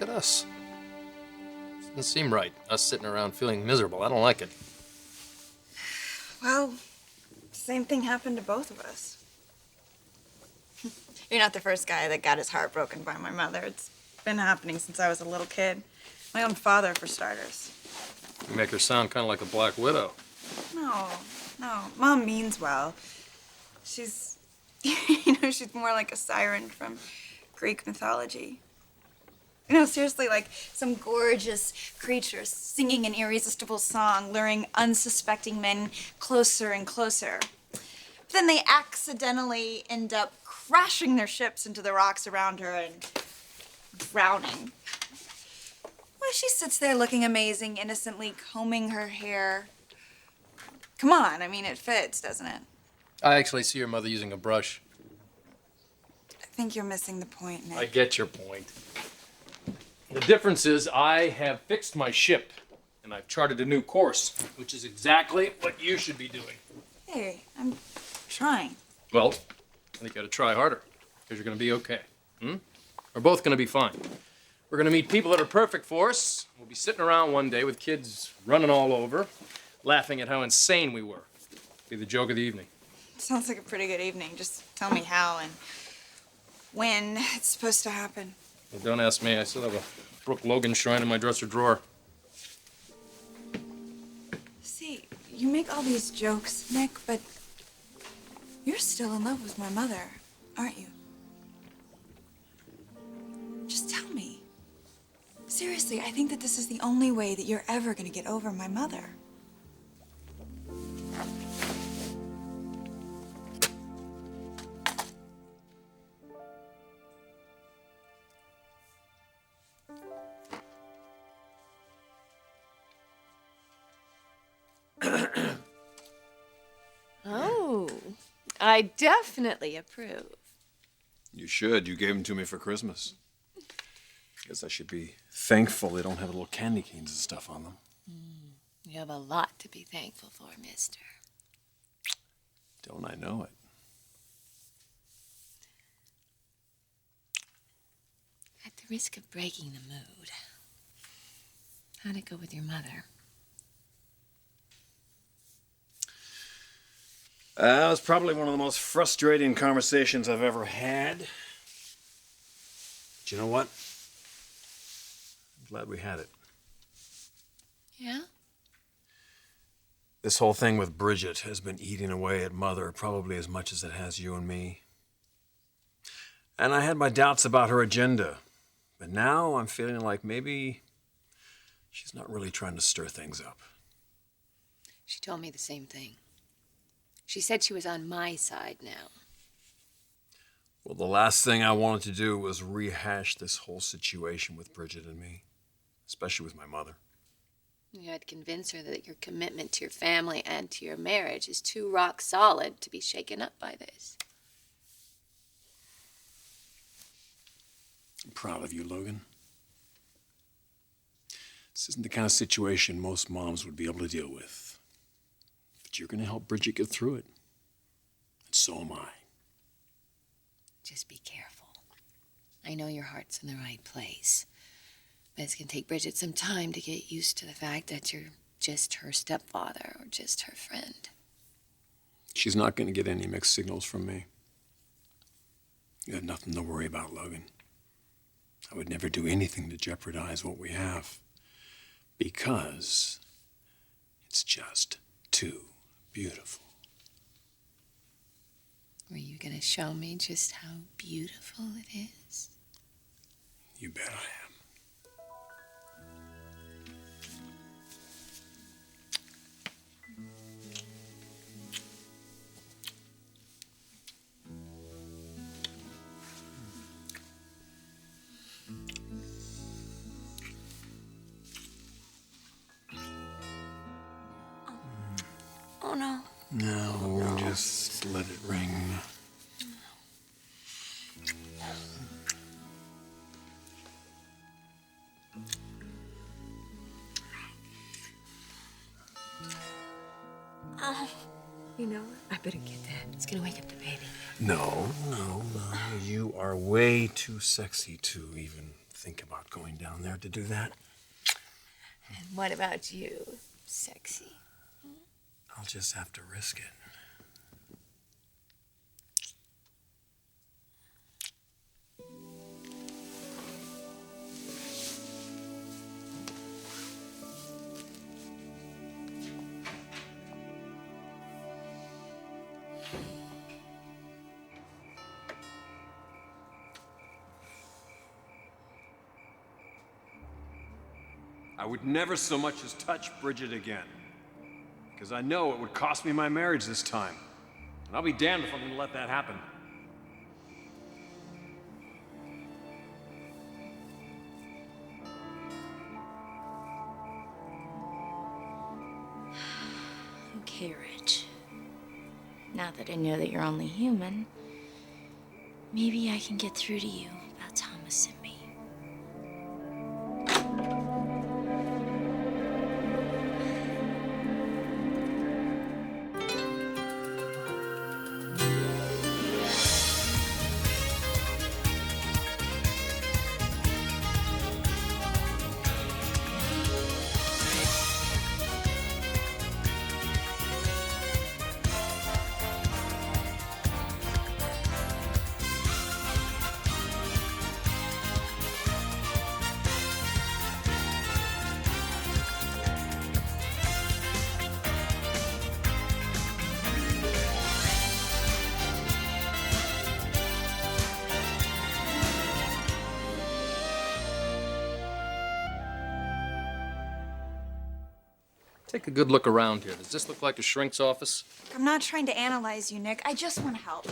look at us. Doesn't seem right, us sitting around feeling miserable. I don't like it. Well, same thing happened to both of us. You're not the first guy that got his heart broken by my mother. It's been happening since I was a little kid. My own father, for starters. You make her sound kind of like a black widow. No. Mom means well. She's, she's more like a siren from Greek mythology. Seriously, like some gorgeous creature singing an irresistible song, luring unsuspecting men closer and closer. But then they accidentally end up crashing their ships into the rocks around her and drowning. Well, she sits there looking amazing, innocently combing her hair. Come on, it fits, doesn't it? I actually see your mother using a brush. I think you're missing the point, Nick. I get your point. The difference is I have fixed my ship, and I've charted a new course, which is exactly what you should be doing. Hey, I'm trying. Well, I think you gotta try harder, because you're gonna be okay. We're both gonna be fine. We're gonna meet people that are perfect for us. We'll be sitting around one day with kids running all over, laughing at how insane we were. Be the joke of the evening. Sounds like a pretty good evening. Just tell me how and when it's supposed to happen. Well, don't ask me. I still have a Brooke Logan shrine in my dresser drawer. See, you make all these jokes, Nick, but you're still in love with my mother, aren't you? Just tell me. Seriously, I think that this is the only way that you're ever gonna get over my mother. Oh, I definitely approve. You should. You gave them to me for Christmas. Guess I should be thankful they don't have little candy canes and stuff on them. You have a lot to be thankful for, mister. Don't I know it? At the risk of breaking the mood, how'd it go with your mother? It was probably one of the most frustrating conversations I've ever had. But you know what? I'm glad we had it. Yeah? This whole thing with Bridget has been eating away at Mother probably as much as it has you and me. And I had my doubts about her agenda. But now I'm feeling like maybe she's not really trying to stir things up. She told me the same thing. She said she was on my side now. Well, the last thing I wanted to do was rehash this whole situation with Bridget and me, especially with my mother. You had to convince her that your commitment to your family and to your marriage is too rock solid to be shaken up by this. I'm proud of you, Logan. This isn't the kind of situation most moms would be able to deal with. But you're going to help Bridget get through it. And so am I. Just be careful. I know your heart's in the right place. But it's going to take Bridget some time to get used to the fact that you're just her stepfather or just her friend. She's not going to get any mixed signals from me. You have nothing to worry about, Logan. I would never do anything to jeopardize what we have. Because it's just too beautiful. Were you going to show me just how beautiful it is? You bet I am. Oh, no. No, just let it ring. You know what? I better get that. It's going to wake up the baby. No. You are way too sexy to even think about going down there to do that. And what about you, sexy? I'll just have to risk it. I would never so much as touch Bridget again. Because I know it would cost me my marriage this time. And I'll be damned if I'm gonna let that happen. Okay, Rich. Now that I know that you're only human, maybe I can get through to you about Thomas and me. Take a good look around here. Does this look like a shrink's office? I'm not trying to analyze you, Nick. I just want to help.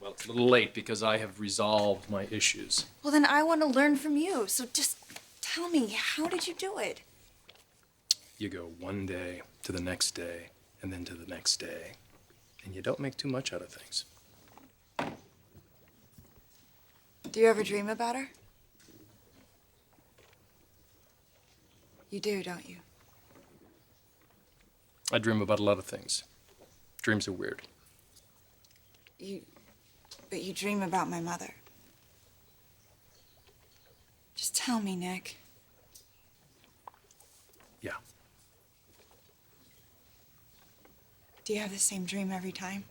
Well, it's a little late because I have resolved my issues. Well, then I want to learn from you. So just tell me, how did you do it? You go one day to the next day and then to the next day, and you don't make too much out of things. Do you ever dream about her? You do, don't you? I dream about a lot of things. Dreams are weird. But you dream about my mother. Just tell me, Nick. Yeah. Do you have the same dream every time?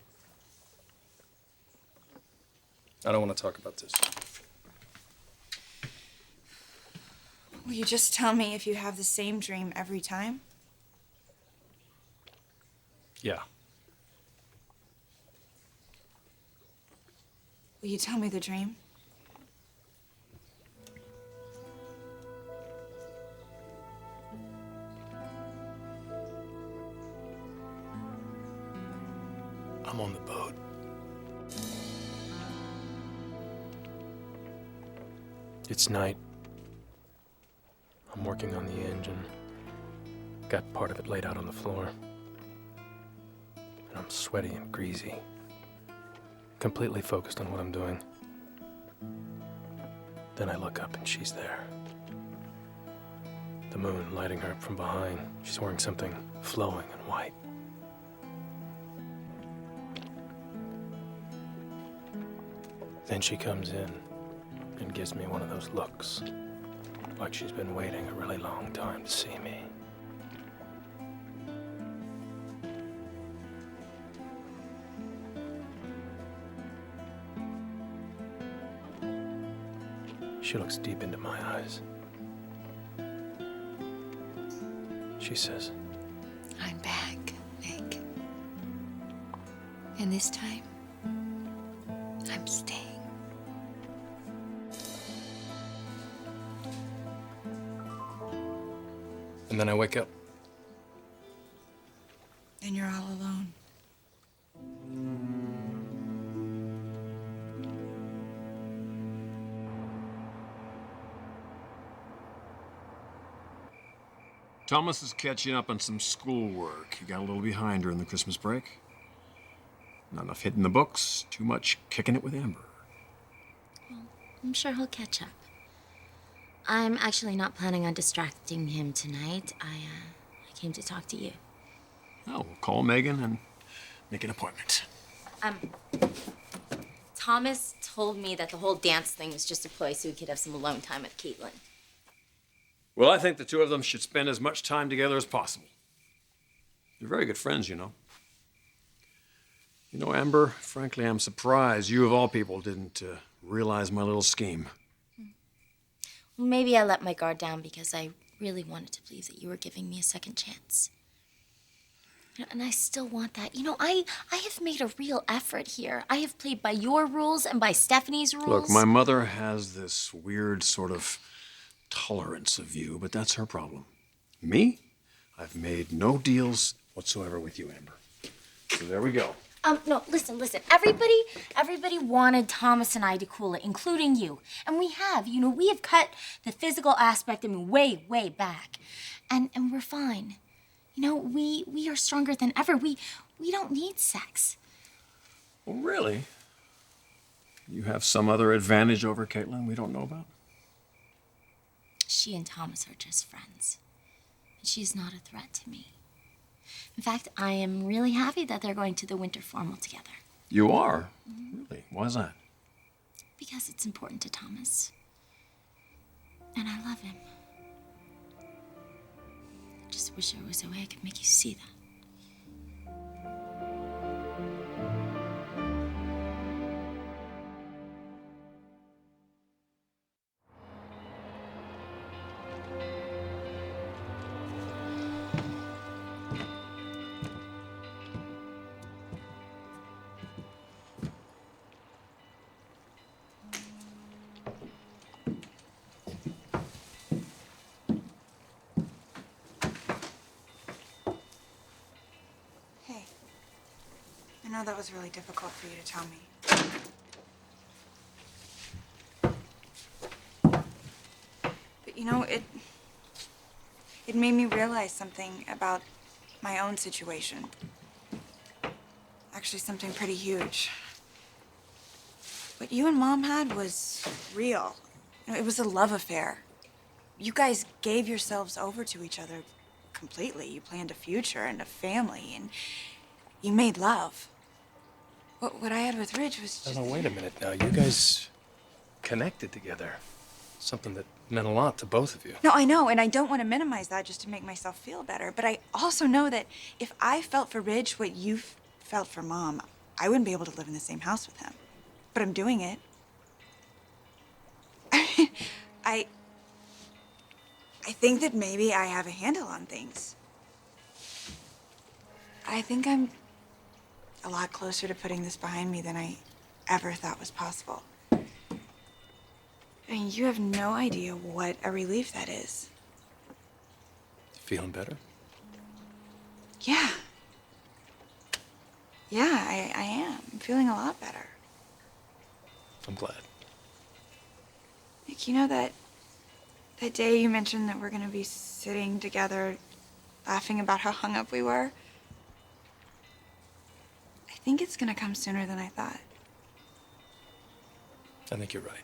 I don't want to talk about this. Will you just tell me if you have the same dream every time? Yeah. Will you tell me the dream? I'm on the boat. It's night. I'm working on the engine. Got part of it laid out on the floor. And I'm sweaty and greasy. Completely focused on what I'm doing. Then I look up and she's there. The moon lighting her up from behind. She's wearing something flowing and white. Then she comes in and gives me one of those looks, like she's been waiting a really long time to see me. She looks deep into my eyes. She says, I'm back, Nick. And this time, I'm staying. and then I wake up. And you're all alone. Thomas is catching up on some schoolwork. He got a little behind during the Christmas break. Not enough hitting the books, too much kicking it with Amber. I'm sure he'll catch up. I'm actually not planning on distracting him tonight. I came to talk to you. Oh, we'll call Megan and make an appointment. Thomas told me that the whole dance thing was just a ploy so he could have some alone time with Caitlin. Well, I think the two of them should spend as much time together as possible. They're very good friends, you know. You know, Amber, frankly, I'm surprised you of all people didn't realize my little scheme. Well, maybe I let my guard down because I really wanted to believe that you were giving me a second chance. You know, and I still want that. You know, I have made a real effort here. I have played by your rules and by Stephanie's rules. Look, my mother has this weird sort of tolerance of you, but that's her problem. Me? I've made no deals whatsoever with you, Amber. So there we go. No, listen. Everybody wanted Thomas and I to cool it, including you. And we have, you know, we have cut the physical aspect, I mean, way, way back. And we're fine. You know, we are stronger than ever. We don't need sex. Well, really? You have some other advantage over Caitlin we don't know about? She and Thomas are just friends. And she's not a threat to me. In fact, I am really happy that they're going to the winter formal together. You are? Really? Why is that? Because it's important to Thomas. And I love him. I just wish there was a way I could make you see that. Hey, I know that was really difficult for you to tell me. But you know, it made me realize something about my own situation. Actually, something pretty huge. What you and Mom had was real. You know, it was a love affair. You guys gave yourselves over to each other completely. You planned a future and a family, and you made love. What I had with Ridge was just... No, wait a minute now. You guys connected together. Something that meant a lot to both of you. No, I know, and I don't want to minimize that just to make myself feel better. But I also know that if I felt for Ridge what you felt for Mom, I wouldn't be able to live in the same house with him. But I'm doing it. I think that maybe I have a handle on things. I think I'm a lot closer to putting this behind me than I ever thought was possible. I mean, you have no idea what a relief that is. Feeling better? Yeah. Yeah, I am. I'm feeling a lot better. I'm glad. Nick, you know that day you mentioned that we're gonna be sitting together laughing about how hung up we were? I think it's gonna come sooner than I thought. I think you're right.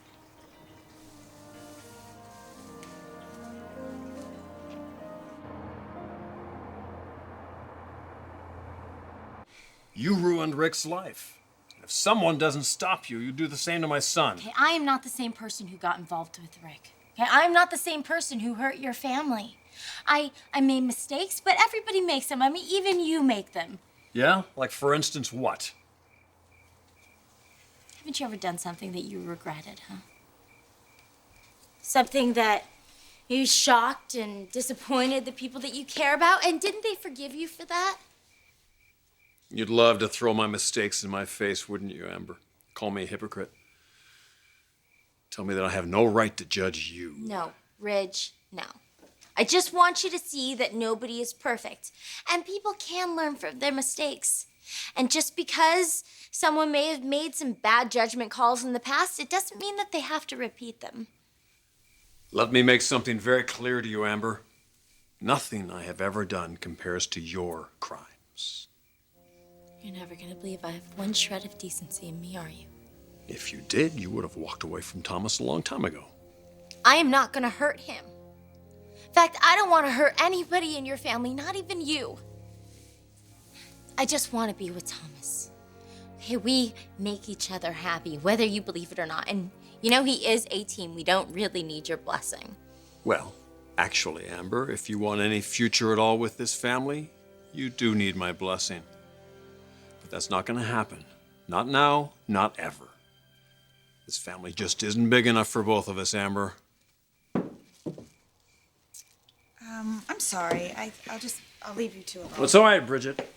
You ruined Rick's life. If someone doesn't stop you, you do the same to my son. Okay, I am not the same person who got involved with Rick. Okay, I'm not the same person who hurt your family. I made mistakes, but everybody makes them. I mean, even you make them. Yeah? Like, for instance, what? Haven't you ever done something that you regretted, huh? Something that you shocked and disappointed the people that you care about, and didn't they forgive you for that? You'd love to throw my mistakes in my face, wouldn't you, Amber? Call me a hypocrite. Tell me that I have no right to judge you. No, Ridge, no. I just want you to see that nobody is perfect, and people can learn from their mistakes. And just because someone may have made some bad judgment calls in the past, it doesn't mean that they have to repeat them. Let me make something very clear to you, Amber. Nothing I have ever done compares to your crimes. You're never gonna believe I have one shred of decency in me, are you? If you did, you would have walked away from Thomas a long time ago. I am not gonna hurt him. In fact, I don't want to hurt anybody in your family, not even you. I just want to be with Thomas. Hey, we make each other happy, whether you believe it or not. And you know, he is 18. We don't really need your blessing. Well, actually, Amber, if you want any future at all with this family, you do need my blessing. But that's not going to happen. Not now, not ever. This family just isn't big enough for both of us, Amber. I'm sorry. I'll leave you two alone. Well, it's all right, Bridget.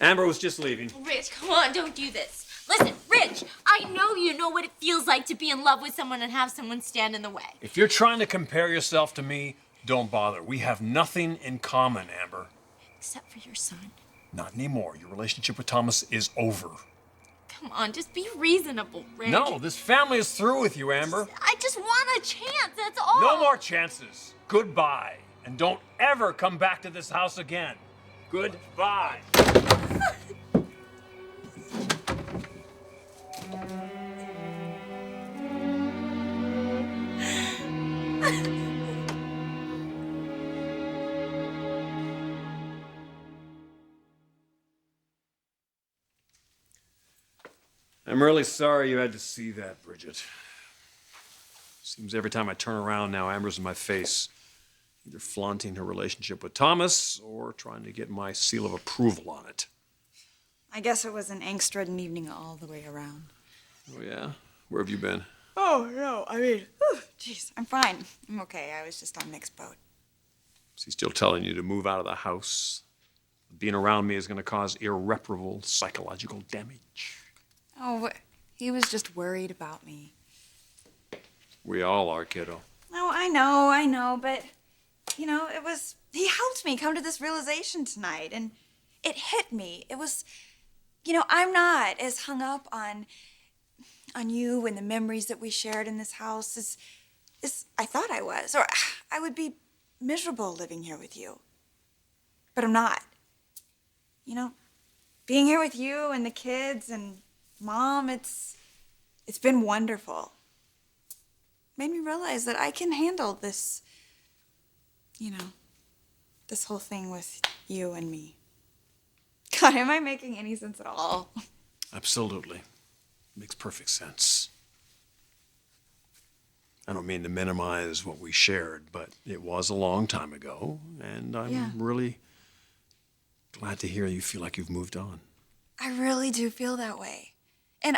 Amber was just leaving. Rich, come on, don't do this. Listen, Rich, I know you know what it feels like to be in love with someone and have someone stand in the way. If you're trying to compare yourself to me, don't bother. We have nothing in common, Amber. Except for your son. Not anymore. Your relationship with Thomas is over. Come on, just be reasonable, Rich. No, this family is through with you, Amber. I just want a chance, that's all. No more chances. Goodbye. And don't ever come back to this house again. Goodbye. I'm really sorry you had to see that, Bridget. Seems every time I turn around now, Amber's in my face, either flaunting her relationship with Thomas or trying to get my seal of approval on it. I guess it was an angst-ridden evening all the way around. Oh, yeah? Where have you been? Oh, no, jeez, I'm fine. I'm okay. I was just on Nick's boat. Is he still telling you to move out of the house? Being around me is going to cause irreparable psychological damage. Oh, he was just worried about me. We all are, kiddo. Oh, I know, but, you know, he helped me come to this realization tonight, and it hit me. It was, you know, I'm not as hung up on you and the memories that we shared in this house as I thought I was, or I would be miserable living here with you. But I'm not. You know, being here with you and the kids and Mom, it's been wonderful. Made me realize that I can handle this, you know, this whole thing with you and me. God, am I making any sense at all? Absolutely. Makes perfect sense. I don't mean to minimize what we shared, but it was a long time ago, and I'm really glad to hear you feel like you've moved on. I really do feel that way. And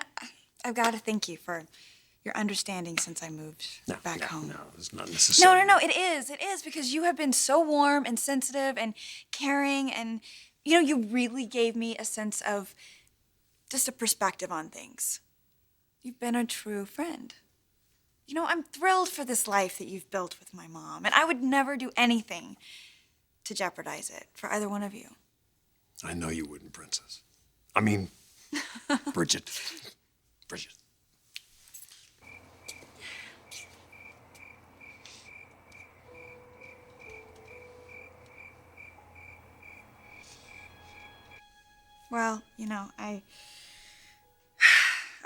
I've got to thank you for your understanding since I moved back home. No, it's not necessary. No, it is. It is, because you have been so warm and sensitive and caring, and, you know, you really gave me a sense of just a perspective on things. You've been a true friend. You know, I'm thrilled for this life that you've built with my mom, and I would never do anything to jeopardize it for either one of you. I know you wouldn't, Princess. I mean, Bridget. Bridget. Well, you know, I'm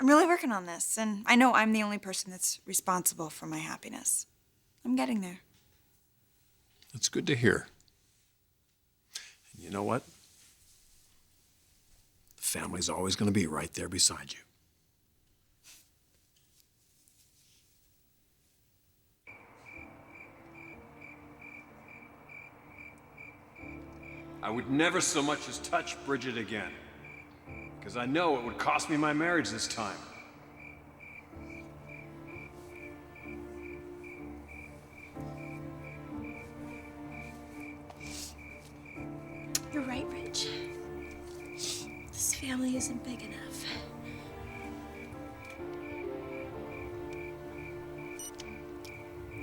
really working on this, and I know I'm the only person that's responsible for my happiness. I'm getting there. That's good to hear. And you know what? The family's always going to be right there beside you. I would never so much as touch Bridget again, because I know it would cost me my marriage this time. You're right, Rich. This family isn't big enough.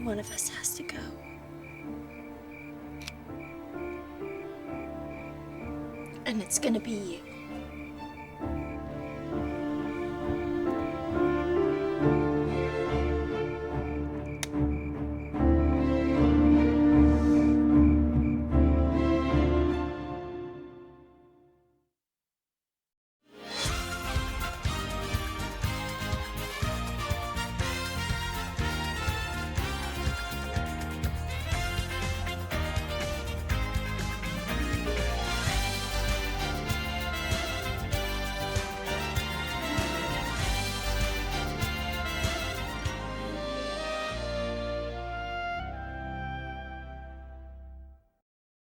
One of us has to go. And it's gonna be you.